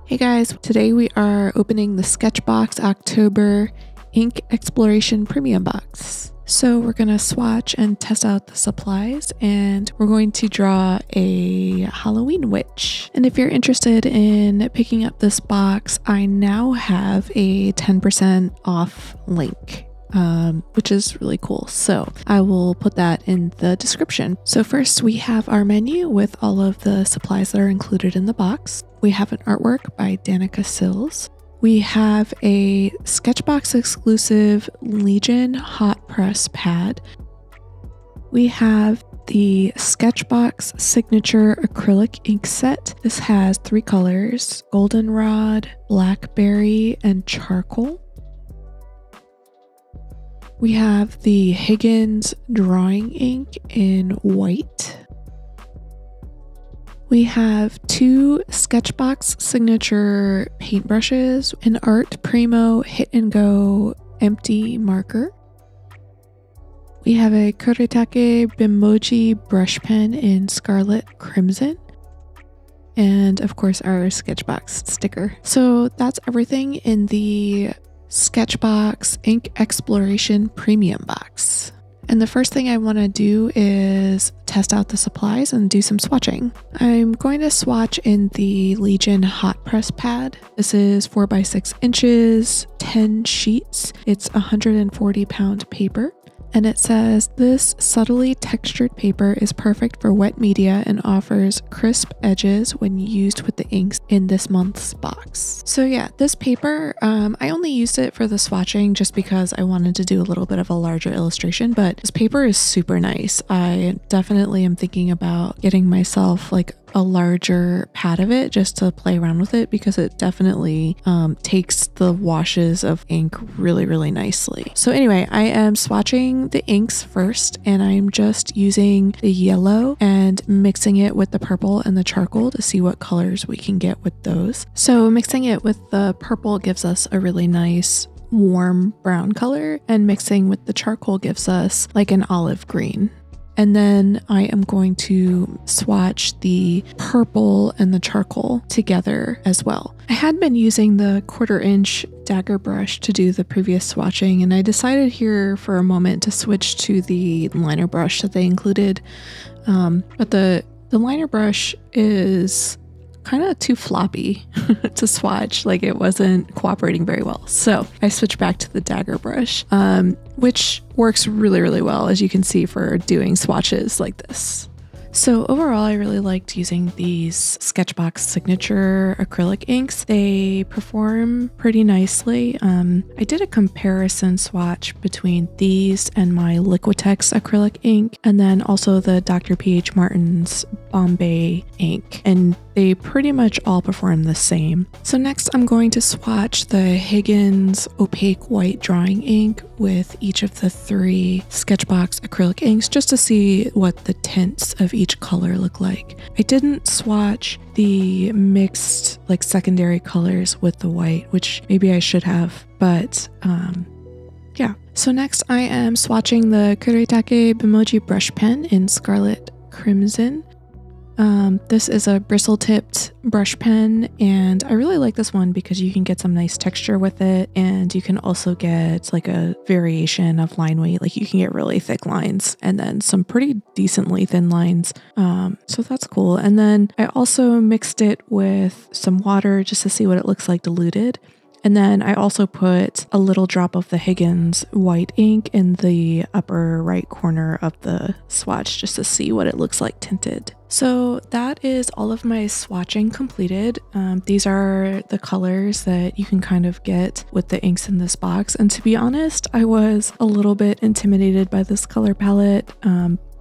Hey guys, today we are opening the Sketchbox October Ink Exploration Premium Box. So we're going to swatch and test out the supplies, and we're going to draw a Halloween witch. And if you're interested in picking up this box, I now have a 10% off link. Which is really cool. So I will put that in the description. So first we have our menu with all of the supplies that are included in the box. We have an artwork by Danica Sills. We have a Sketchbox exclusive Legion hot press pad. We have the Sketchbox signature acrylic ink set. This has 3 colors: goldenrod, blackberry, and charcoal. We have the Higgins drawing ink in white. We have 2 Sketchbox signature paintbrushes, an Art Primo Hit and Go empty marker. We have a Kuretake Bimoji brush pen in Scarlet Crimson. And of course our Sketchbox sticker. So that's everything in the Sketchbox Ink Exploration Premium Box. And the first thing I want to do is test out the supplies and do some swatching. I'm going to swatch in the Legion hot press pad. This is 4 by 6 inches, 10 sheets. It's 140-pound paper. And it says, this subtly textured paper is perfect for wet media and offers crisp edges when used with the inks in this month's box. So yeah, this paper, I only used it for the swatching just because I wanted to do a little bit of a larger illustration, but this paper is super nice. I definitely am thinking about getting myself like a larger pad of it just to play around with it, because it definitely takes the washes of ink really nicely. So anyway, I am swatching the inks first, and I'm just using the yellow and mixing it with the purple and the charcoal to see what colors we can get with those. So mixing it with the purple gives us a really nice warm brown color, and mixing with the charcoal gives us like an olive green. And then I am going to swatch the purple and the charcoal together as well. I had been using the 1/4 inch dagger brush to do the previous swatching, and I decided here for a moment to switch to the liner brush that they included. But the liner brush is kind of too floppy to swatch. Like, it wasn't cooperating very well. So I switched back to the dagger brush, which works really well, as you can see, for doing swatches like this. So overall, I really liked using these Sketchbox signature acrylic inks. They perform pretty nicely. I did a comparison swatch between these and my Liquitex acrylic ink, and then also the Dr. P.H. Martin's Bombay ink, and they pretty much all perform the same. So next I'm going to swatch the Higgins opaque white drawing ink with each of the 3 Sketchbox acrylic inks, just to see what the tints of each color look like. I didn't swatch the mixed like secondary colors with the white, which maybe I should have, but yeah. So next I am swatching the Kuretake Bimoji brush pen in Scarlet Crimson. This is a bristle-tipped brush pen, and I really like this one because you can get some nice texture with it, and you can also get like a variation of line weight. Like, you can get really thick lines and then some pretty decently thin lines. So that's cool. And then I also mixed it with some water just to see what it looks like diluted. And then I also put a little drop of the Higgins white ink in the upper right corner of the swatch just to see what it looks like tinted. So that is all of my swatching completed. These are the colors that you can kind of get with the inks in this box. And to be honest, I was a little bit intimidated by this color palette.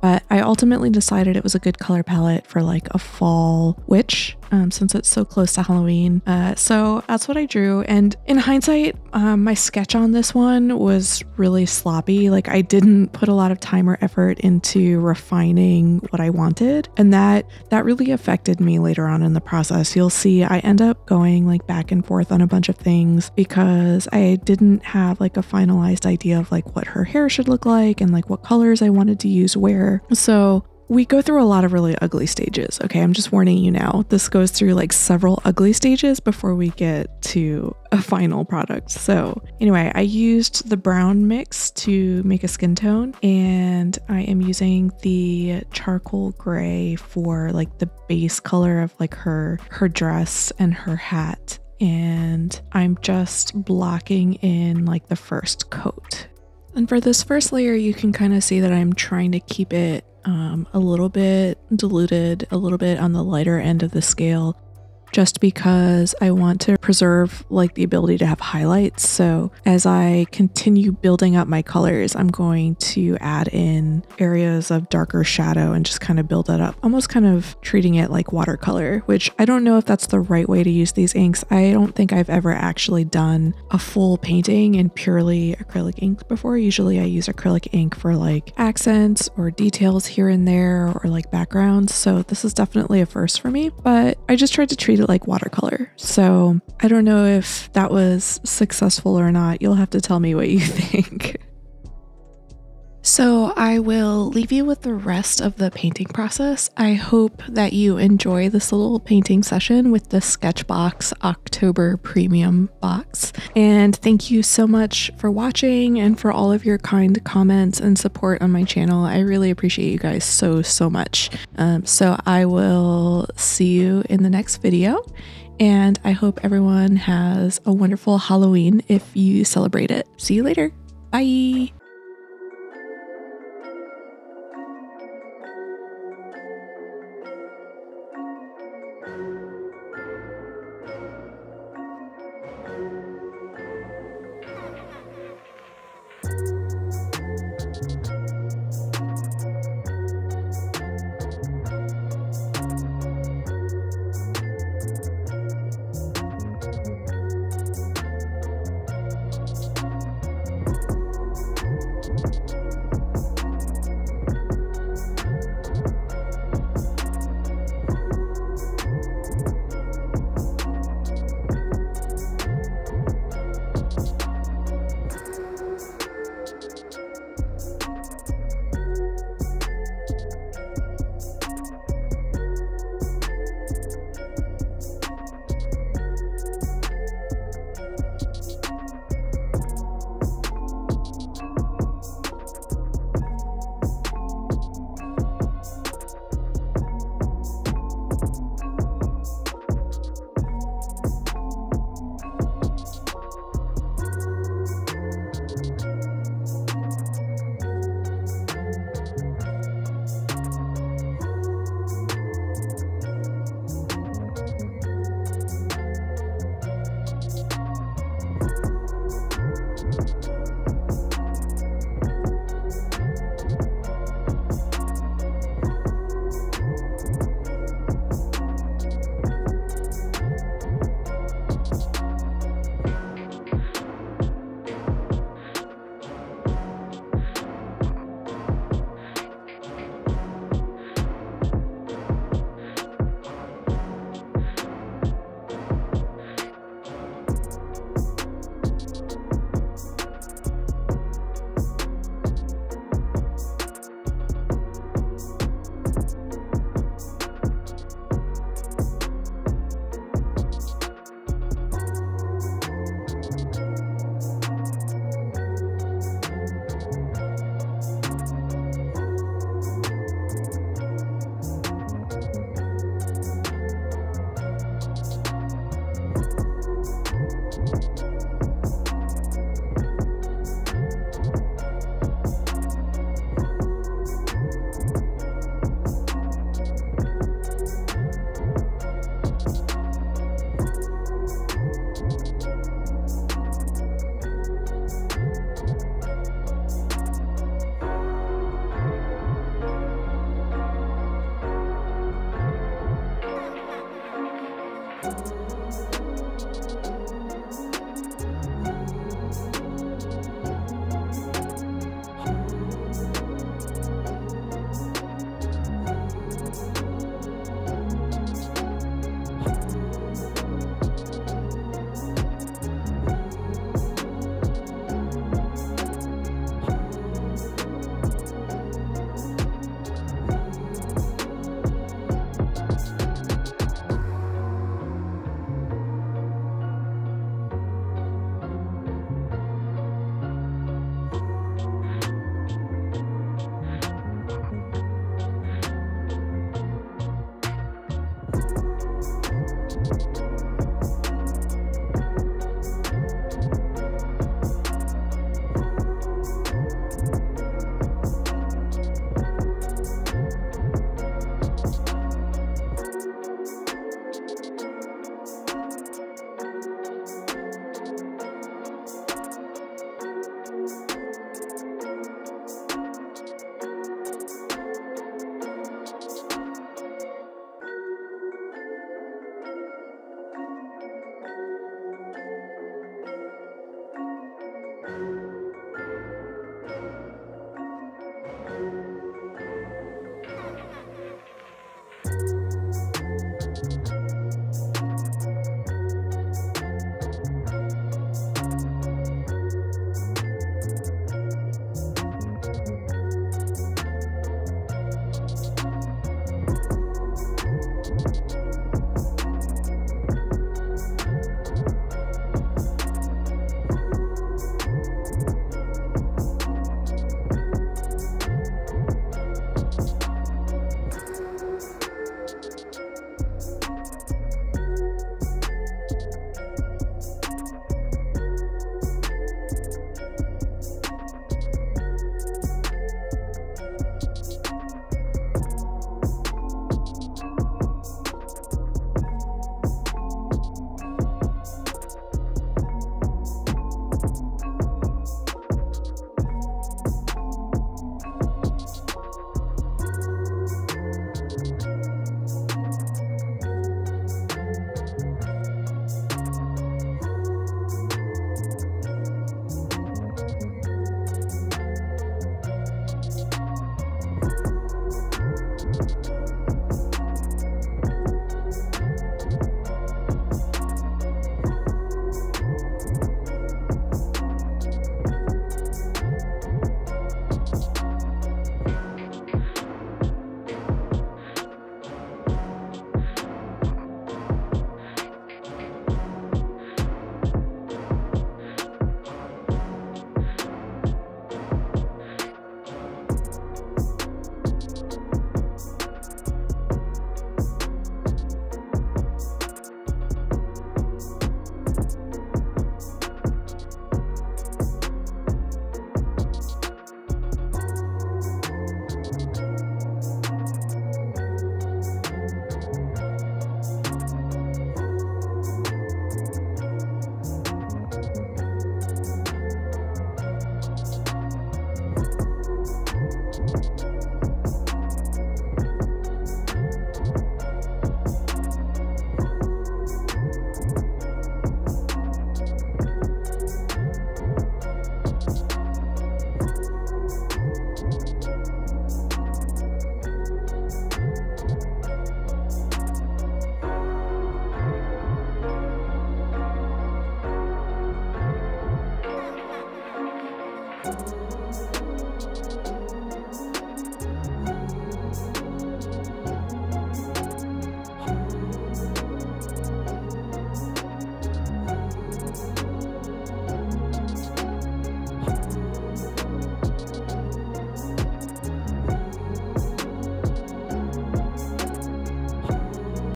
But I ultimately decided it was a good color palette for like a fall witch, since it's so close to Halloween. So that's what I drew. And in hindsight, my sketch on this one was really sloppy. Like, I didn't put a lot of time or effort into refining what I wanted. And that really affected me later on in the process. You'll see I end up going like back and forth on a bunch of things because I didn't have like a finalized idea of like what her hair should look like and like what colors I wanted to use where. So we go through a lot of really ugly stages. Okay, I'm just warning you now. This goes through like several ugly stages before we get to a final product. So anyway, I used the brown mix to make a skin tone, and I am using the charcoal gray for like the base color of like her dress and her hat. And I'm just blocking in like the first coat. And for this first layer, you can kind of see that I'm trying to keep it a little bit diluted, a little bit on the lighter end of the scale, just because I want to preserve like the ability to have highlights. So as I continue building up my colors, I'm going to add in areas of darker shadow and just kind of build that up, almost kind of treating it like watercolor, which I don't know if that's the right way to use these inks. I don't think I've ever actually done a full painting in purely acrylic ink before. Usually I use acrylic ink for like accents or details here and there, or like backgrounds. So this is definitely a first for me, but I just tried to treat it like watercolor. So I don't know if that was successful or not. You'll have to tell me what you think. So I will leave you with the rest of the painting process. I hope that you enjoy this little painting session with the Sketchbox October Premium box. And thank you so much for watching and for all of your kind comments and support on my channel. I really appreciate you guys so much. So I will see you in the next video. And I hope everyone has a wonderful Halloween if you celebrate it. See you later. Bye.